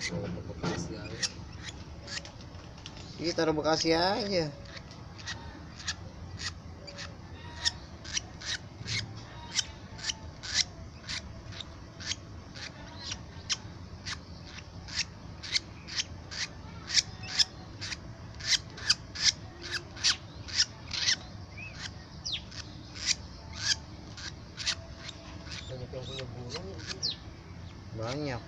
Oh, ke Bekasi aja. Iya, taruh Bekasi aja. Banyak yang punya burung. Banyak.